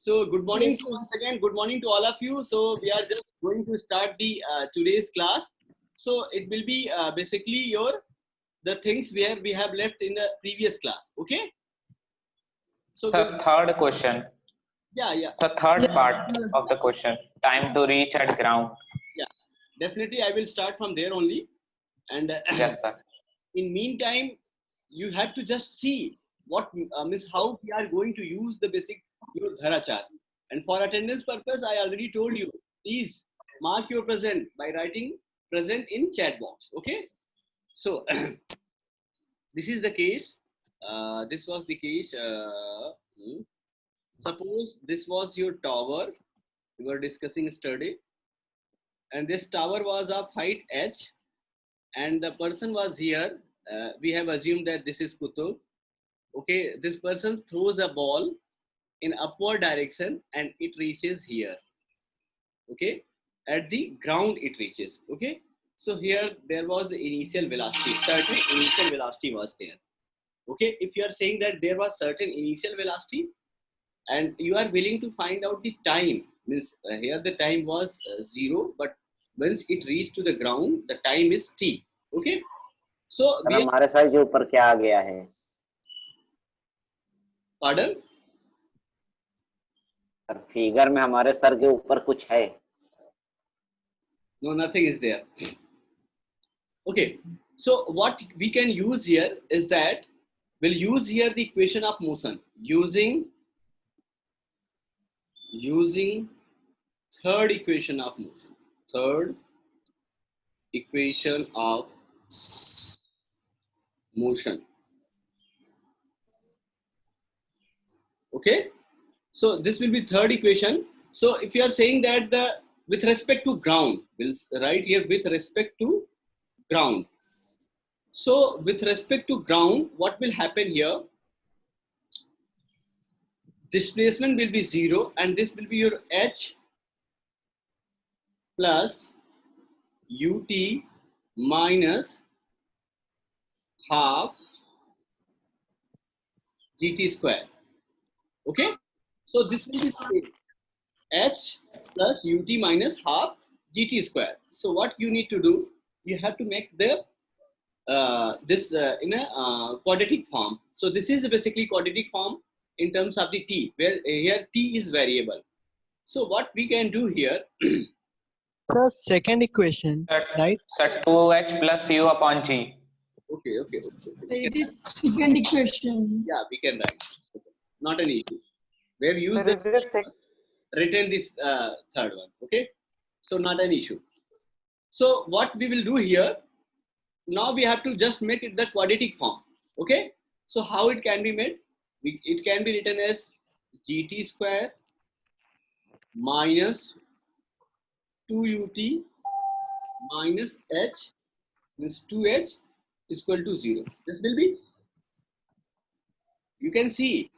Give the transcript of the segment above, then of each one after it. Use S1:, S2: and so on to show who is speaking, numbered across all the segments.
S1: So good morning
S2: Yes,
S1: to
S2: sir.
S1: once again. Good morning to all of you. So we are just going to start the today's class. So it will be basically the things where we have left in the previous class. Okay. So we'll
S3: The third question,
S1: yeah
S3: the third
S2: Yes,
S3: part
S2: sir.
S3: of the question, time to reach at ground.
S1: definitely I will start from there only. And
S3: Yes, sir.
S1: in meantime, you have to just see what means how we are going to use the basic your dharachar. And for attendance purpose, I already told you. Please mark your present by writing present in chat box. Okay. So this is the case. This was the case. Suppose this was your tower. We were discussing yesterday, and this tower was of height h, and the person was here. We have assumed that this is Kutub. Okay, this person throws a ball in upward direction and it reaches here. Okay, at the ground it reaches. Okay, so here there was the initial velocity, certain initial velocity was there. Okay, if you are saying that there was certain initial velocity and you are willing to find out the time, means here the time was 0, but once it reached to the ground the time is t. Okay, so
S4: sir
S1: we are,
S4: हमारे sir के ऊपर क्या आ गया है?
S1: pardon.
S4: Sir figure में हमारे sir के ऊपर कुछ है?
S1: No, nothing is there. Okay, so what we can use here is that we'll use here the equation of motion using third equation of motion. Third equation of motion. Okay, so this will be third equation. So if you are saying that the with respect to ground, we'll write here with respect to ground. So with respect to ground, what will happen here? Displacement will be 0 and this will be your h plus ut minus half gt square. Okay, so this will be h plus ut minus half gt square. So what you need to do, you have to make the this in a quadratic form. So this is basically quadratic form in terms of the t, where here t is variable. So what we can do here,
S5: Sir, second equation,
S3: Sir,
S5: right?
S3: sir 2h plus u upon g.
S1: okay.
S2: It is second equation.
S1: Yeah, we can write. Okay. Not an issue. We have used
S6: Sir, is it
S1: written this third one. Okay, so not an issue. So what we will do here, now we have to just make it the quadratic form. Okay, so how it can be made? It can be written as gt square minus 2ut minus h means 2h is equal to 0. This will be, you can see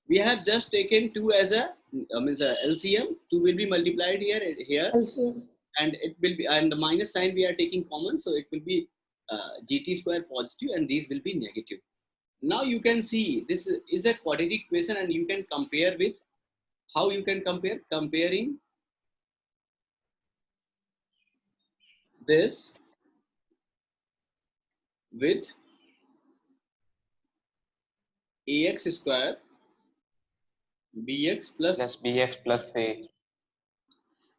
S1: we have just taken 2 as a means a LCM. 2 will be multiplied here
S2: Also,
S1: and it will be, and the minus sign we are taking common, so it will be gt square positive and these will be negative. Now you can see this is a quadratic equation and you can compare with, how you can compare, comparing this with ax square bx plus,
S3: Plus bx plus c.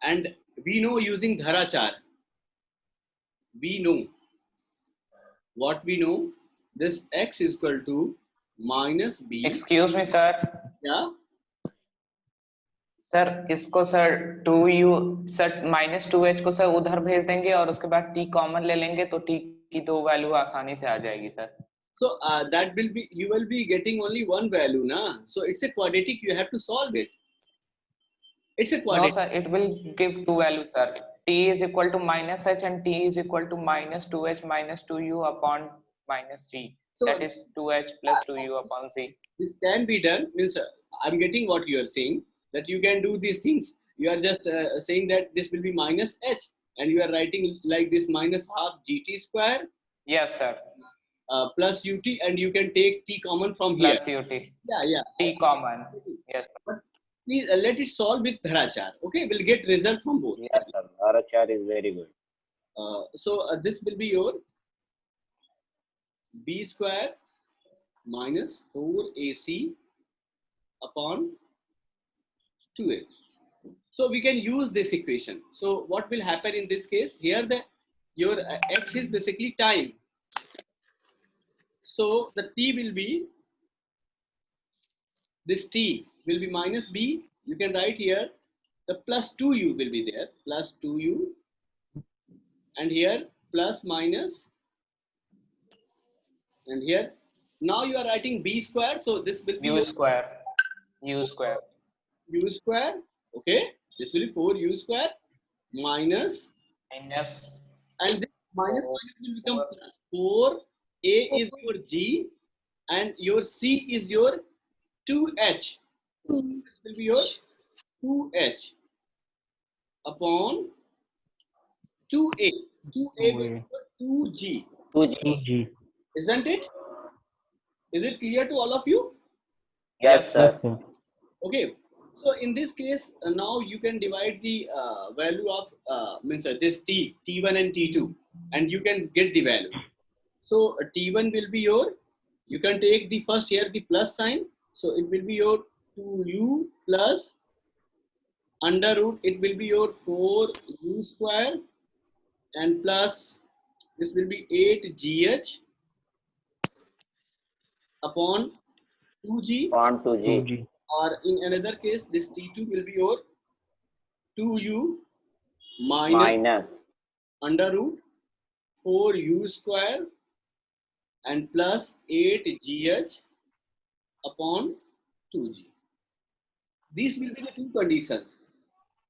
S1: and we know using dharachar, we know what we know, this x is equal to minus b.
S3: Excuse me, sir.
S1: Yeah,
S3: sir इसको sir 2u sir minus 2h को sir उधर भेज देंगे और उसके बाद t common ले लेंगे तो t की दो वैल्यू आसानी से आ जाएगी sir.
S1: so that will be, you will be getting only one value na, so it's a quadratic, you have to solve it. It's a
S3: No
S1: quadratic.
S3: sir, it will give two values sir. T is equal to minus h and t is equal to minus 2h minus 2u upon minus g.
S1: So
S3: That is 2h plus 2u upon c.
S1: this can be done, means I'm getting what you are saying, that you can do these things. You are just saying that this will be minus h and you are writing like this minus half gt square
S3: Yes sir.
S1: plus ut, and you can take t common from here.
S3: Plus ut.
S1: Yeah.
S3: T common. Yes.
S1: But please let it solve with Dharachar. Okay, we'll get result from both.
S4: Yes, sir. Dharachar is very good.
S1: So this will be your b square minus 4ac upon 2a. So we can use this equation. So what will happen in this case? Here your x is basically time. So the t will be, this t will be minus b. You can write here the plus 2u will be there, plus 2u, and here plus minus, and here now you are writing b square. So this will be
S3: u square.
S1: u square. Okay, this will be 4u square minus,
S3: Minus,
S1: and this minus will become plus 4. A is your g, and your c is your 2h. This will be your 2h upon 2a. 2a will be 2g.
S4: 2G.
S1: Isn't it? Is it clear to all of you?
S4: Yes, sir.
S1: Okay. So in this case, now you can divide the value of this t1 and t2, and you can get the value. So t1 will be your, you can take the first here the plus sign. So it will be your 2u plus under root, it will be your 4u square, and plus this will be 8gh upon 2g,
S4: On 2G.
S1: or in another case this t2 will be your 2u minus under root 4u square and plus 8gh upon 2g. These will be the two conditions,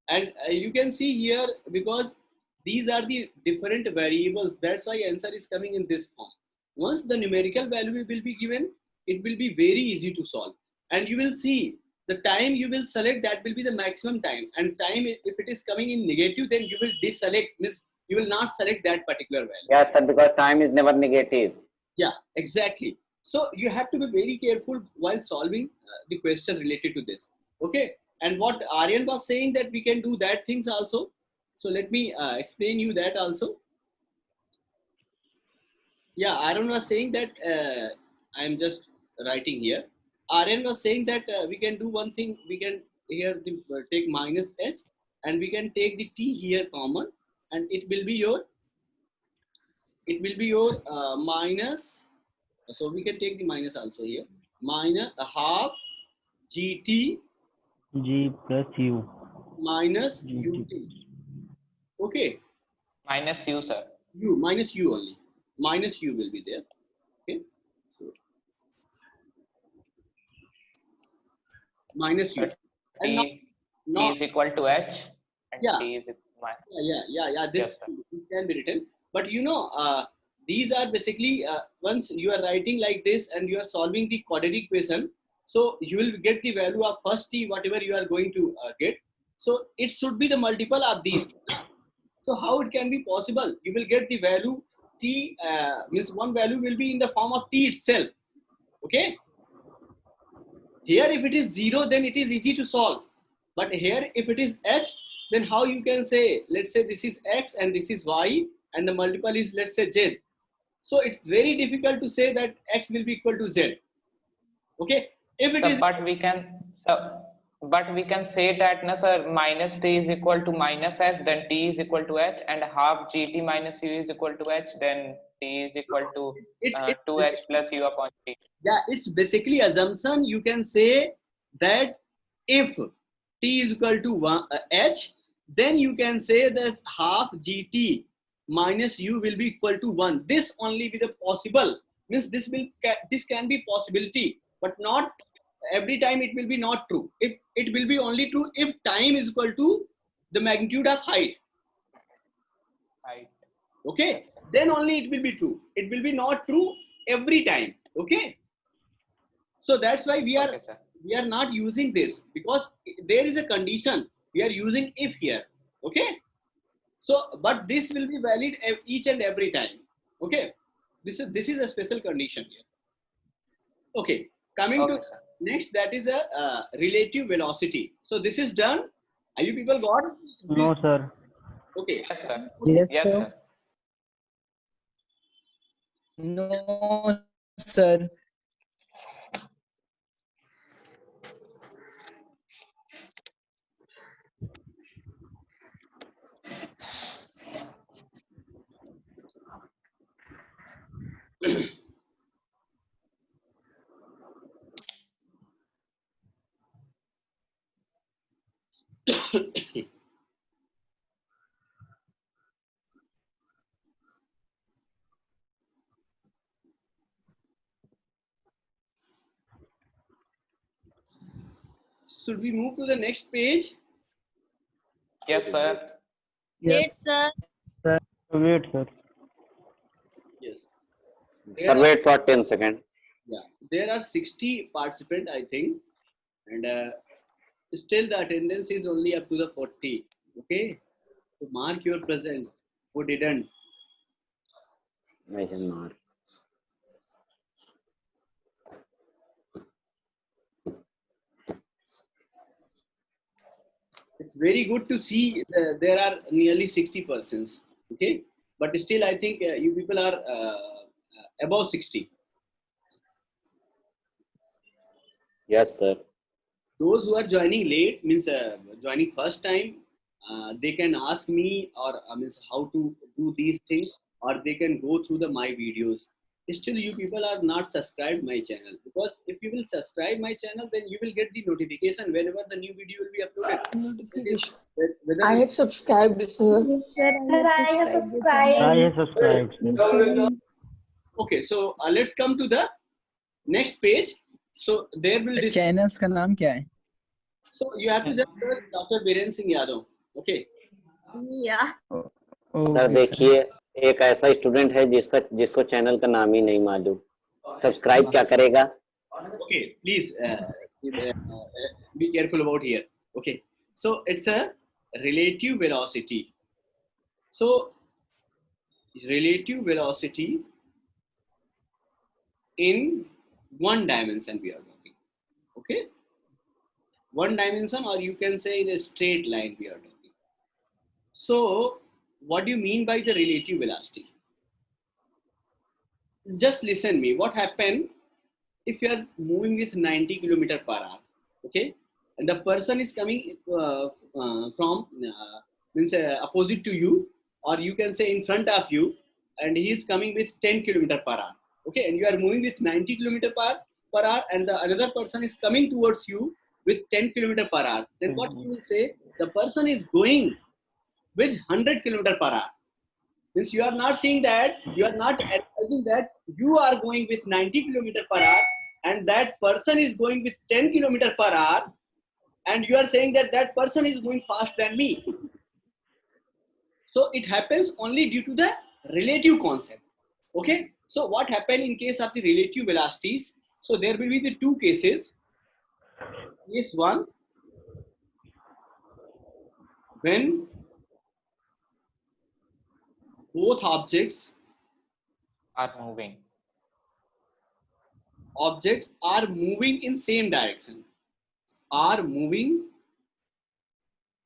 S1: and you can see here, because these are the different variables, that's why answer is coming in this form. Once the numerical value will be given, it will be very easy to solve, and you will see the time you will select, that will be the maximum time, and time, if it is coming in negative, then you will deselect, means you will not select that particular value.
S4: Yes, sir, because time is never negative.
S1: Yeah, exactly. So you have to be very careful while solving the question related to this. Okay, and what Aryan was saying, that we can do that things also. So let me explain you that also. Yeah, Aryan was saying that I am just writing here. Aryan was saying that we can do one thing. We can here take minus h, and we can take the t here common, and it will be your minus. So we can take the minus also here. Minus a half gt
S6: G plus U.
S1: minus ut. Okay.
S3: minus u, sir.
S1: U minus u only. Minus u will be there. Okay. So minus u.
S3: But
S1: And
S3: t
S1: now
S3: is equal to h, and
S1: Yeah.
S3: t is
S1: yeah. This
S3: Yes, sir.
S1: can be written. But these are basically once you are writing like this and you are solving the quadratic equation, so you will get the value of first t, whatever you are going to get. So it should be the multiple of these two. So how it can be possible? You will get the value t, means one value will be in the form of t itself. Okay. Here if it is 0, then it is easy to solve. But here if it is h, then how you can say, let's say this is x and this is y, and the multiple is, let's say, z. So it's very difficult to say that x will be equal to z. Okay. If it
S3: So,
S1: is,
S3: but we can say that, no, sir, minus t is equal to minus h, then t is equal to h, and half gt minus u is equal to h, then t is equal to
S1: it's
S3: 2h plus u upon t.
S1: yeah, it's basically assumption. You can say that if t is equal to h, then you can say that half gt minus u will be equal to 1. This only be the possible, means this can be possibility, but not every time it will be not true. It will be only true if time is equal to the magnitude of height.
S3: Right.
S1: Okay, then only it will be true. It will be not true every time. Okay, so that's why we
S3: Okay, sir.
S1: are not using this, because there is a condition. We are using if here. Okay, so but this will be valid each and every time. Okay, this is a special condition here. Okay, coming
S3: Okay,
S1: to
S3: sir.
S1: Next, that is a relative velocity. So this is done. Are you people got?
S6: No, sir.
S1: Okay.
S3: Yes, sir.
S5: Yes,
S3: Yes,
S5: sir.
S3: sir.
S5: No, sir.
S1: Should we move to the next page?
S3: Yes, sir.
S5: Yes,
S7: sir.
S6: Wait, sir.
S1: Yes.
S4: Sir, wait for 10 seconds.
S1: Yeah. There are 60 participants, I think, and still the attendance is only up to the 40. Okay. So mark your presence. Who didn't?
S4: I can mark.
S1: It's very good to see there are nearly 60 persons. Okay. But still, I think you people are above 60.
S4: Yes, sir.
S1: Those who are joining late, means joining first time, they can ask me or means how to do these things, or they can go through my videos. Still, you people are not subscribed my channel, because if you will subscribe my channel, then you will get the notification whenever the new video will be uploaded.
S2: Notification.
S1: Whether
S2: I had subscribed, sir.
S7: Sir, I have subscribed.
S6: I have subscribed, sir.
S1: okay, so let's come to the next page. So there will be,
S5: channels का नाम क्या है?
S1: so you have to just search Dr. Biren Singh Yadav. Okay.
S7: Yeah.
S4: Sir देखिए, एक ऐसा student है जिसको channel का नाम ही नहीं मालूम. सब्सक्राइब क्या करेगा?
S1: Okay, please be careful about here. Okay, so it's a relative velocity. So relative velocity in one dimension we are talking. Okay, one dimension, or you can say in a straight line we are talking. So what do you mean by the relative velocity? Just listen me. What happened if you are moving with 90 kilometer per hour? Okay, and the person is coming from means opposite to you, or you can say in front of you, and he is coming with 10 kilometer per hour. Okay, and you are moving with 90 kilometer per hour, and the another person is coming towards you with 10 kilometer per hour. Then what you will say? The person is going with 100 kilometer per hour. Means you are not saying that, you are not advising that you are going with 90 kilometer per hour and that person is going with 10 kilometer per hour, and you are saying that that person is going faster than me. So it happens only due to the relative concept. Okay, so what happened in case of the relative velocities? So there will be the two cases. Case one, when both objects
S3: Are moving.
S1: are moving in same direction, are moving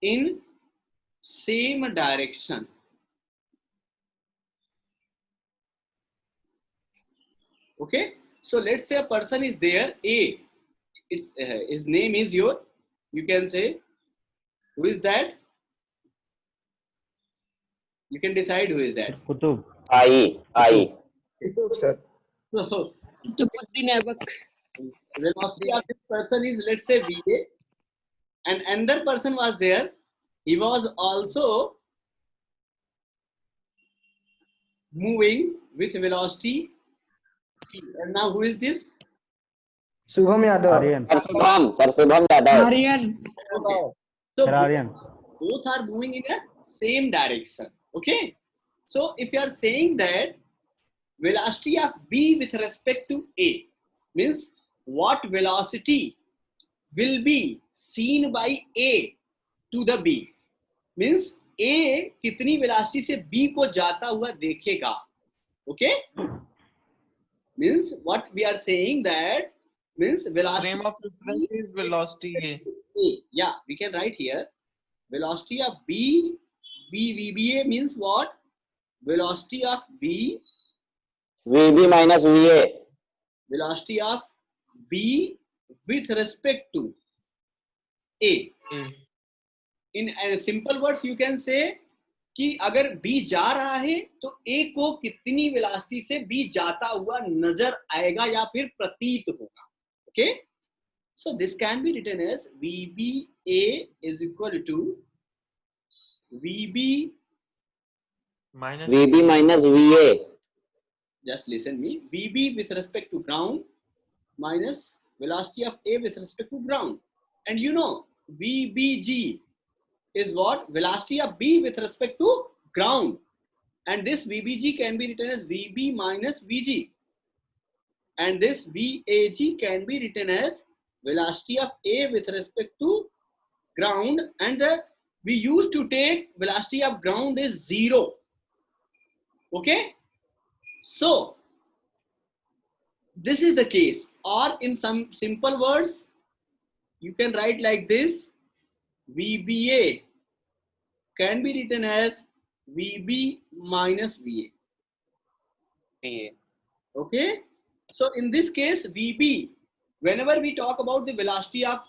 S1: in same direction. Okay, so let's say a person is there, A, it's his name is your, you can say, who is that? You can decide who is that.
S6: Kutub.
S4: I.
S5: Sir.
S1: So
S2: Kutubuddin Aibak.
S1: velocity of this person is, let's say, VA, and another person was there, he was also moving with velocity P. And now who is this?
S5: Shubham Yadav.
S6: Aryan.
S4: Sir Shubham Yadav.
S2: Aryan.
S1: Okay. So
S6: Sir Aryan.
S1: both are moving in a same direction. Okay, so if you are saying that velocity of B with respect to A, means what velocity will be seen by A to the B, means A कितनी velocity से B को जाता हुआ देखेगा. Okay, means what we are saying that means velocity.
S8: Frame of reference is velocity A.
S1: A. Yeah, we can write here. Velocity of B, VBA means what? Velocity of B,
S4: VB minus VA.
S1: velocity of B with respect to A.
S8: A.
S1: In simple words, you can say कि अगर B जा रहा है तो A को कितनी velocity से B जाता हुआ नजर आएगा या फिर प्रतीत होगा. Okay, so this can be written as VBA is equal to VB
S8: Minus
S4: VB minus VA.
S1: just listen me, VB with respect to ground minus velocity of A with respect to ground. And you know VBG is what? Velocity of B with respect to ground. And this VBG can be written as VB minus VG. And this VAG can be written as velocity of A with respect to ground. And we used to take velocity of ground is 0. Okay? So, this is the case. Or in some simple words, you can write like this. VBA can be written as VB minus VA.
S3: VA.
S1: Okay? So, in this case, VB, whenever we talk about the velocity of,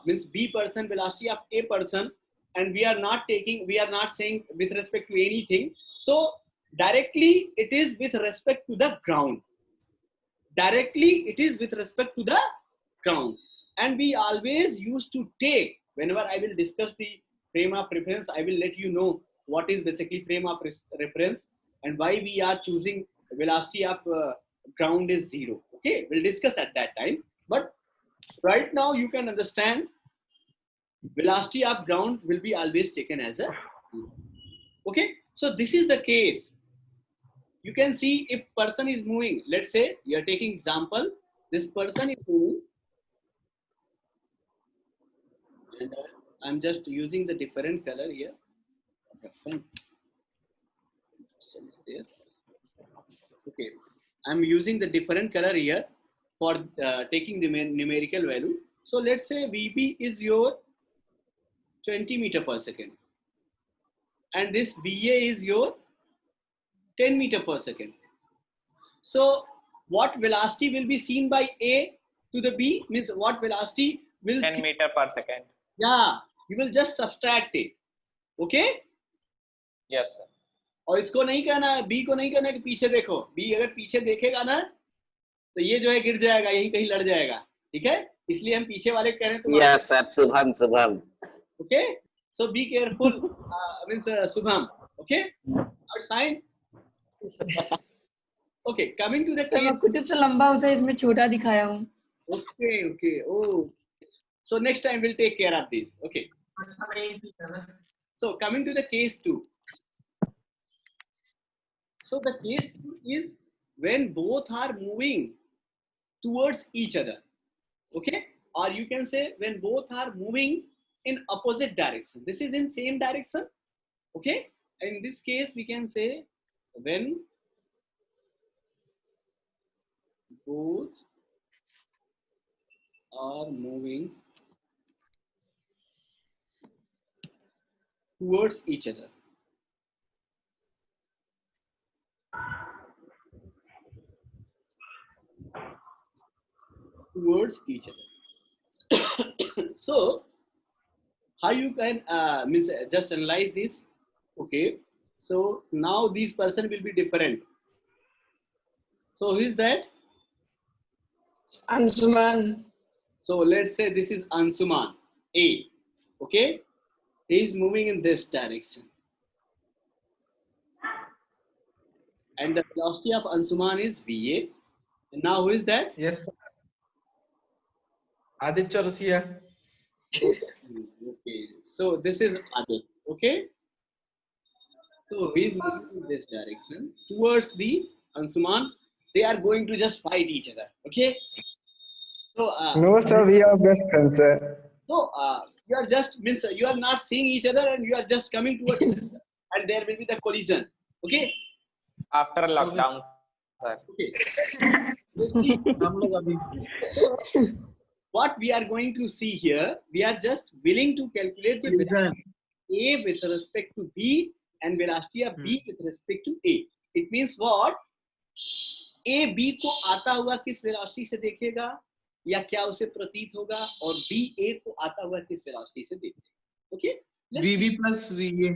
S1: means B person, velocity of A person, and we are not saying with respect to anything. So, directly it is with respect to the ground. Directly it is with respect to the ground. And we always used to take, whenever I will discuss the frame of reference, I will let you know what is basically frame of reference and why we are choosing velocity of ground is 0. Okay, we'll discuss at that time. But right now you can understand velocity of ground will be always taken as a 0. Okay, so this is the case. You can see if person is moving, let's say you are taking example, this person is moving, and I'm just using the different color here. Okay, I'm using the different color here for taking the numerical value. So let's say VB is your 20 meter per second, and this VA is your 10 meter per second. So what velocity will be seen by A to the B means what velocity will
S3: 10 meter per second.
S1: Yeah, you will just subtract it. Okay?
S3: Yes, sir.
S1: और इसको नहीं कहना है, B को नहीं कहना है कि पीछे देखो. B अगर पीछे देखेगा ना तो ये जो है गिर जाएगा, यहीं कहीं लड़ जाएगा. ठीक है? इसलिए हम पीछे वाले कह रहे हैं तो
S4: Yes sir, Subham.
S1: Okay? So be careful. Means Subham. Okay? That's fine. Okay, coming to the
S2: sir मैं कुतुब से लंबा हूँ सर, इसमें छोटा दिखाया हूँ.
S1: Okay. Oh, so next time we'll take care of this. Okay. So coming to the case 2. So the case 2 is when both are moving towards each other. Okay, or you can say when both are moving in opposite direction. This is in same direction. Okay, in this case we can say when both are moving towards each other. Towards each other. So how you can just analyze this? Okay, so now this person will be different. So who is that?
S2: Ansuman.
S1: So let's say this is Ansuman A. Okay, he is moving in this direction, and the velocity of Ansuman is VA. And now who is that?
S8: Yes, sir. Aditya Chaurasia.
S1: Okay, so this is Adit. Okay, so he is moving in this direction towards the Ansuman. They are going to just fight each other. Okay, so
S5: No, sir, we are best friends, sir.
S1: so you are just you are not seeing each other and you are just coming towards each other, and there will be the collision. Okay,
S3: After lockdown, sir.
S1: Okay. Let's see.
S8: हम लोग अभी
S1: What we are going to see here, we are just willing to calculate the velocity A with respect to B and velocity of B with respect to A. It means what? A B को आता हुआ किस velocity से देखेगा या क्या उसे प्रतीत होगा, और B A को आता हुआ किस वेलोसिटी से देखेगा. Okay?
S8: VB plus VA.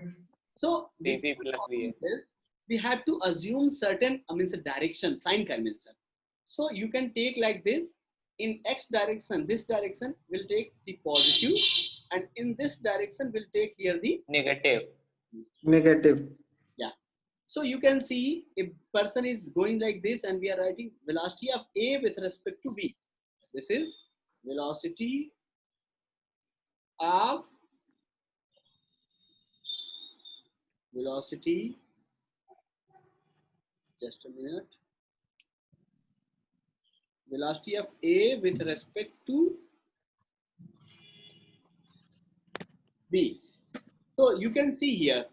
S1: So
S3: VB
S1: before
S3: plus
S1: talking
S3: VA.
S1: this, we have to assume certain a direction, sign convention. So you can take like this. In X direction, this direction will take the positive, and in this direction will take here the
S3: Negative.
S5: Negative.
S1: yeah. So you can see if person is going like this, and we are writing velocity of A with respect to B. This is velocity of just a minute. Velocity of A with respect to B. So you can see here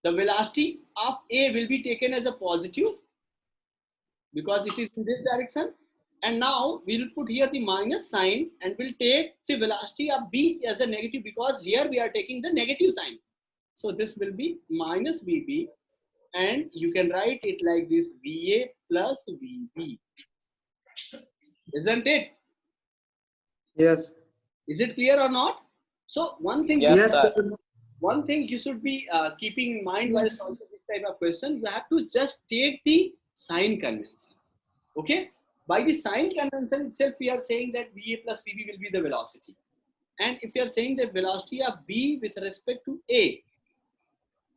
S1: the velocity of A will be taken as a positive because it is in this direction, and now we will put here the minus sign and we'll take the velocity of B as a negative because here we are taking the negative sign. So this will be minus VB, and you can write it like this: VA plus VB. Isn't it?
S5: Yes.
S1: Is it clear or not? So one thing,
S3: Yes,
S5: Yes,
S3: sir.
S5: sir.
S1: one thing you should be keeping in mind while
S2: Yes.
S1: solving this type of question, you have to just take the sign convention. Okay? By the sign convention itself, we are saying that VA plus VB will be the velocity. And if you are saying the velocity of B with respect to A,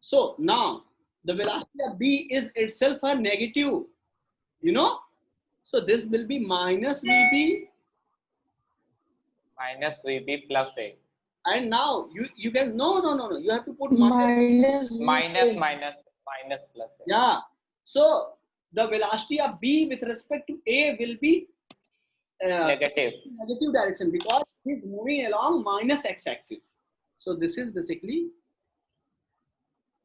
S1: so now the velocity of B is itself a negative, you know? So this will be minus VB,
S3: Minus VB plus A.
S1: and now you can no, you have to put
S2: minus
S3: Minus,
S2: VA.
S3: minus plus A.
S1: yeah. So the velocity of B with respect to A will be
S3: Negative.
S1: negative direction because it is moving along minus x-axis. So this is basically,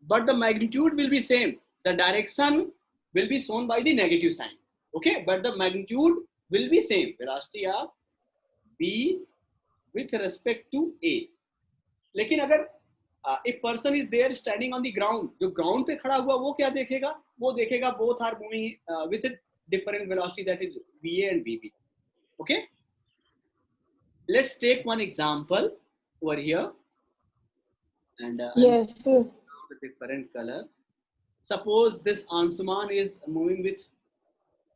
S1: but the magnitude will be same. The direction will be shown by the negative sign. Okay, but the magnitude will be same. Velocity of B with respect to A. लेकिन अगर a person is there standing on the ground, जो ground पे खड़ा हुआ वो क्या देखेगा? वो देखेगा both are moving with a different velocity, that is VA and VB. Okay, let's take one example over here, and
S2: Yes.
S1: with different color. Suppose this Ansuman is moving with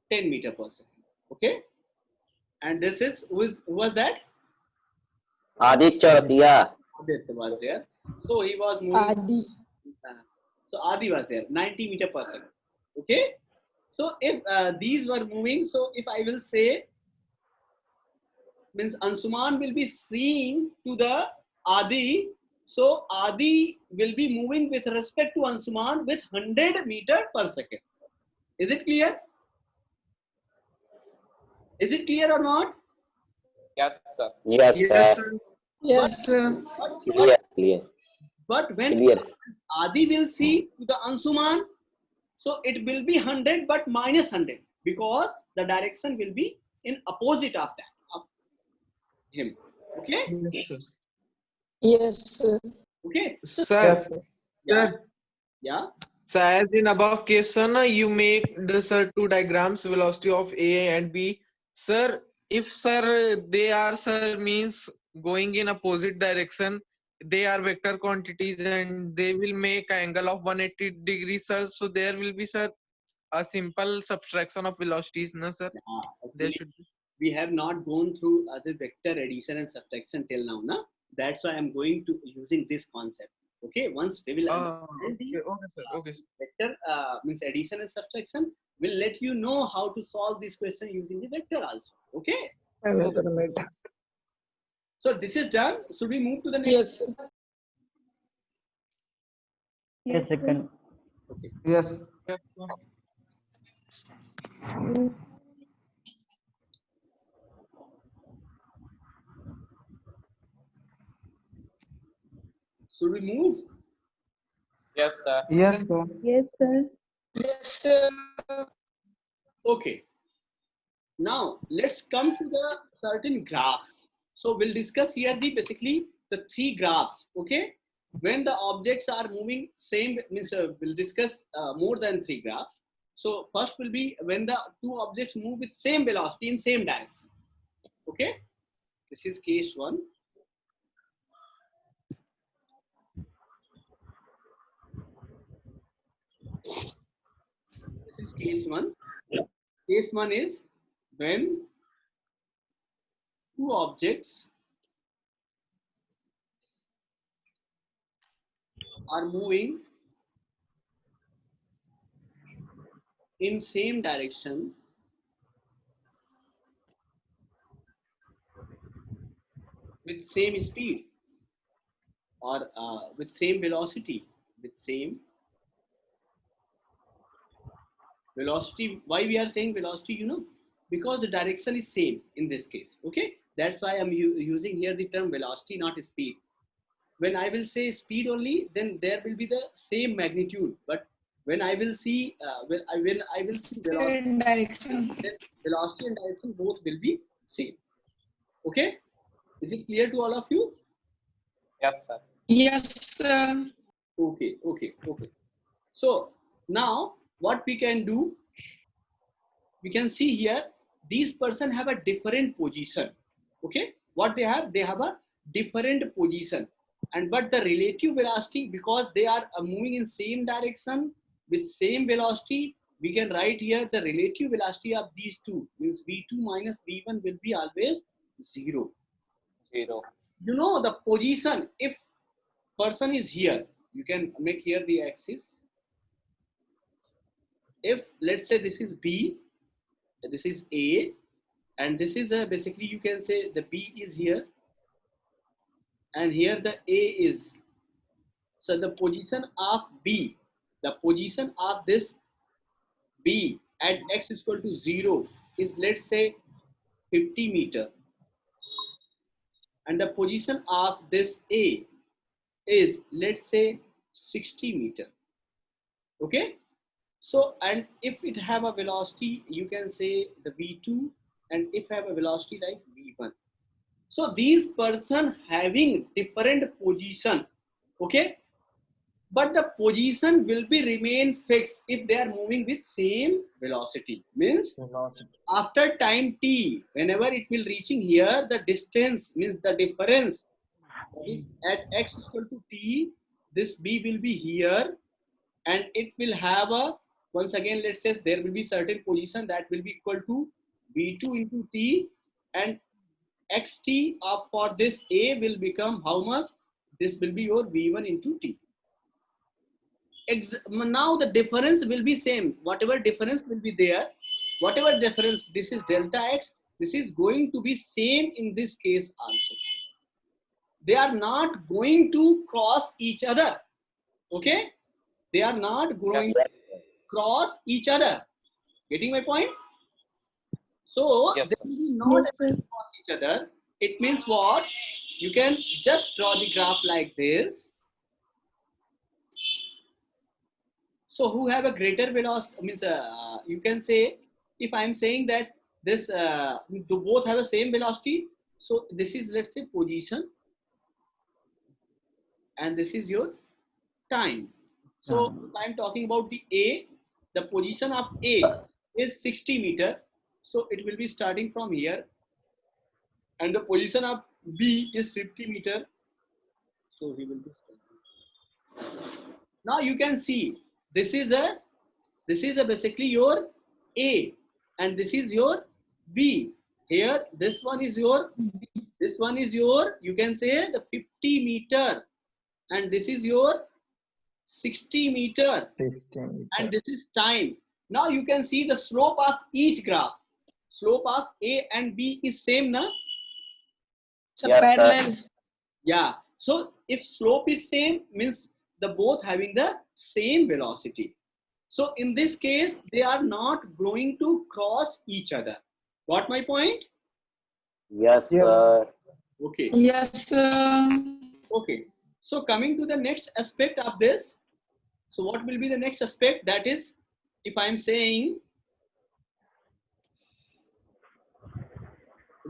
S1: 10 meter per second. Okay, and this is who was that?
S4: Aditya Chaurasia.
S1: Aditya was there. So he was moving.
S2: Adi.
S1: So Adi was there, 90 meter per second. Okay, so if these were moving, so if I will say, means Ansuman will be seeing to the Adi, so Adi will be moving with respect to Ansuman with 100 meter per second. Is it clear? Is it clear or not?
S3: Yes, sir.
S4: Yes,
S8: Yes,
S4: sir.
S8: sir.
S2: Yes, sir.
S4: Clear, clear.
S1: But when
S4: Clear.
S1: Adi will see to the Ansuman, so it will be 100 but minus 100 because the direction will be in opposite of that, of him. Okay?
S8: Yes, sir.
S2: Yes, sir.
S1: Okay? So,
S8: Sir,
S5: Yes, sir.
S1: yeah.
S8: sir.
S1: Yeah.
S8: So as in above case, sir, na, you make the sir two diagrams, velocity of A and B. Sir, if sir they are sir means going in opposite direction, they are vector quantities and they will make angle of 180 degrees, sir. So there will be sir a simple subtraction of velocities, no sir. There
S1: Actually,
S8: should be.
S1: we have not gone through the vector addition and subtraction till now, na? That's why I'm going to using this concept. Okay, once we will understand
S8: Okay, okay, sir. Okay, sir.
S1: vector means addition and subtraction, we'll let you know how to solve this question using the vector also. Okay,
S5: I will permit.
S1: so this is done. Should we move to the next?
S2: Yes, sir.
S6: Yes, second.
S1: Okay.
S5: Yes.
S8: Yeah, sir.
S1: Should we move?
S3: Yes, sir.
S5: Yes, sir.
S7: Yes, sir.
S2: Yes, sir.
S1: Okay. Now let's come to the certain graphs. So we'll discuss here the basically the three graphs. Okay. When the objects are moving same means we'll discuss more than three graphs. So first will be when the two objects move with same velocity in same direction. Okay. This is case one. This is case one. Case one is when two objects are moving in same direction with same speed or with same velocity, with same velocity. Why we are saying velocity, you know, because the direction is same in this case. Okay, that's why I'm using here the term velocity, not speed. When I will say speed only, then there will be the same magnitude. But when I will see when I will see velocity,
S2: Direction.
S1: then velocity and direction both will be same. Okay, is it clear to all of you?
S3: Yes, sir.
S2: Yes, sir.
S1: Okay. So now what we can do, we can see here these person have a different position. Okay, what they have a different position, and but the relative velocity, because they are moving in same direction with same velocity, we can write here the relative velocity of these two means v2 minus v1 will be always 0.
S3: 0.
S1: You know the position, if person is here, you can make here the axis. If let's say this is B, this is A, and this is basically you can say the B is here, and here the A is. So the position of B, the position of this B at x is equal to 0 is, let's say, 50 meter, and the position of this A is, let's say, 60 meter. Okay, so and if it have a velocity, you can say the v2, and if have a velocity like v1. So these person having different position. Okay, but the position will be remain fixed if they are moving with same velocity. Means after time t, whenever it will reaching here, the distance means the difference, that is at x is equal to t, this b will be here, and it will have a, once again let's say there will be certain position that will be equal to v2 into t, and xt of for this a will become how much? This will be your v1 into t. Now the difference will be same, whatever difference will be there, whatever difference, this is delta x, this is going to be same in this case also. They are not going to cross each other. Okay, they are not going to cross each other. Getting my point? So
S3: Yes,
S1: they
S3: sir.
S1: will be not
S2: Yes, sir.
S1: able to cross each other. It means what? You can just draw the graph like this. So who have a greater velocity means you can say, if I'm saying that this both have the same velocity, so this is, let's say, position, and this is your time. So I'm talking about the A, the position of A is 60 meter, so it will be starting from here, and the position of B is 50 meter, so he will be starting. Now you can see this is a basically your A, and this is your B. Here this one is your, you can say the 50 meter, and this is your 60 meter, and this is time. Now you can see the slope of each graph. Slope of A and B is same, na?
S2: So
S4: Yes, sir.
S2: parallel.
S1: Yeah. So if slope is same, means the both having the same velocity. So in this case, they are not going to cross each other. Got my point?
S4: Yes,
S5: Yes.
S4: sir.
S1: Okay.
S2: Yes, sir.
S1: Okay. So coming to the next aspect of this. So what will be the next aspect? That is, if I'm saying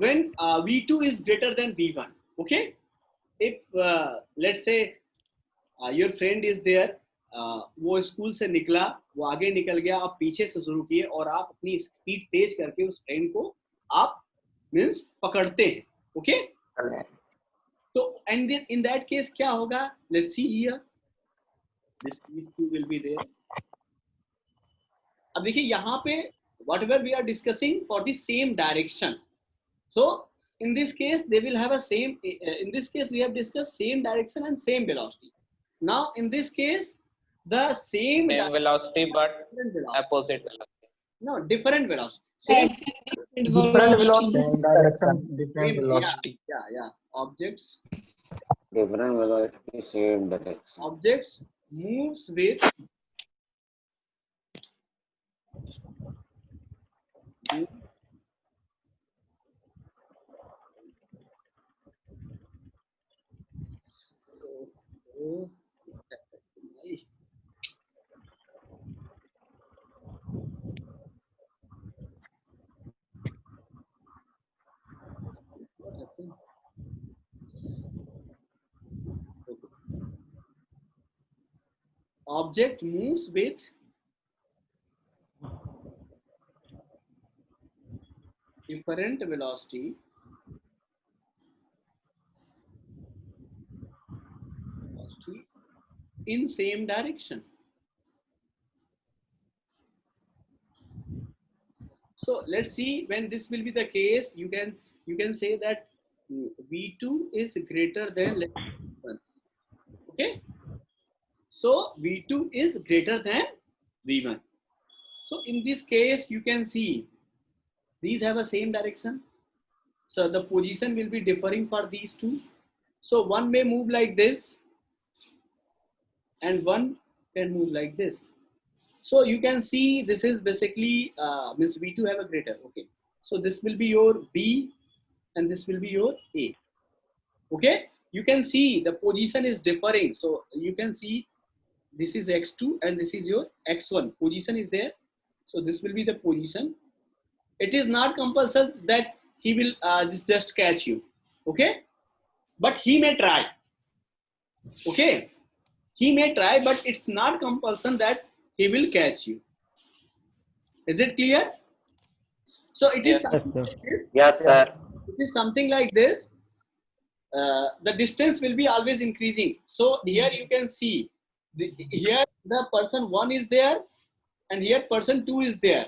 S1: when V2 is greater than V1. Okay, if let's say your friend is there, वो school से निकला, वो आगे निकल गया, आप पीछे से शुरू किए और आप अपनी स्पीड तेज करके उस फ्रेंड को आप मीन्स पकड़ते हैं. ओके, तो एंड इन दैट केस क्या होगा? Let's see here, this V2 will be there. अब देखिए यहाँ पे whatever we are discussing for the same direction, so in this case they will have a same, in this case we have discussed same direction and same velocity. Now in this case the same
S3: velocity but
S1: different velocity.
S3: opposite velocity.
S1: No, different velocity, same
S2: Different velocity.
S5: Different velocity.
S1: yeah objects
S4: different velocity, same direction.
S1: objects moves with object moves with different velocity in same direction. So let's see, when this will be the case, you can say that V2 is greater than V1. Okay, so V2 is greater than V1. So in this case you can see these have a same direction, so the position will be differing for these two. So one may move like this and one can move like this. So you can see this is basically means V2 have a greater. Okay, so this will be your B and this will be your A. Okay, you can see the position is differing, so you can see this is x2 and this is your x1. Position is there, so this will be the position. It is not compulsory that he will just catch you. Okay, but he may try. Okay, he may try, but it's not compulsory that he will catch you. Is it clear? So it is something like this.
S4: Yes, sir.
S1: It is something like this. The distance will be always increasing. So here you can see here the person 1 is there and here person 2 is there,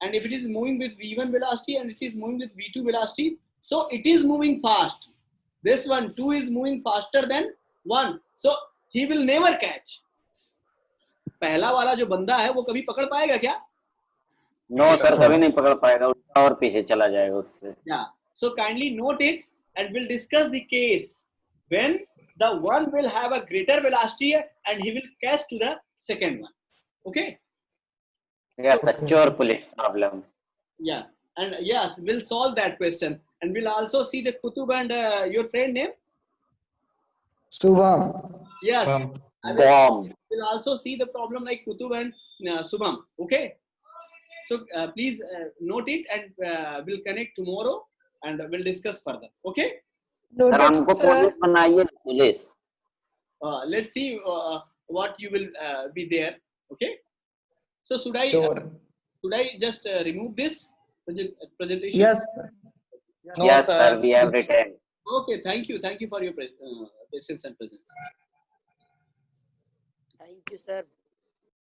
S1: and if it is moving with V1 velocity and it is moving with V2 velocity, so it is moving fast. This one 2 is moving faster than 1, so he will never catch. पहला वाला जो बंदा है वो कभी पकड़ पाएगा क्या?
S4: नो सर, कभी नहीं पकड़ पाएगा, और पीछे चला जाएगा उससे.
S1: Yeah, so kindly note it and we'll discuss the case when the one will have a greater velocity and he will catch to the second one. Okay,
S4: Yes, sir. Sure, police problem.
S1: yeah, and yes, we'll solve that question and we'll also see the Kutub and your friend name.
S5: Subham.
S1: Yes, I will,
S4: Bomb.
S1: we'll also see the problem like Kutub and Subham. Okay, so please note it and we'll connect tomorrow and we'll discuss further. Okay,
S4: sir हमको police बनाइए, police.
S1: let's see what you will be there. Okay, so should I just remove this presentation?
S5: Yes.
S3: No,
S4: Yes,
S3: sir.
S4: sir. We have written.
S1: Okay, thank you for your presence and presence.
S6: Thank you, sir.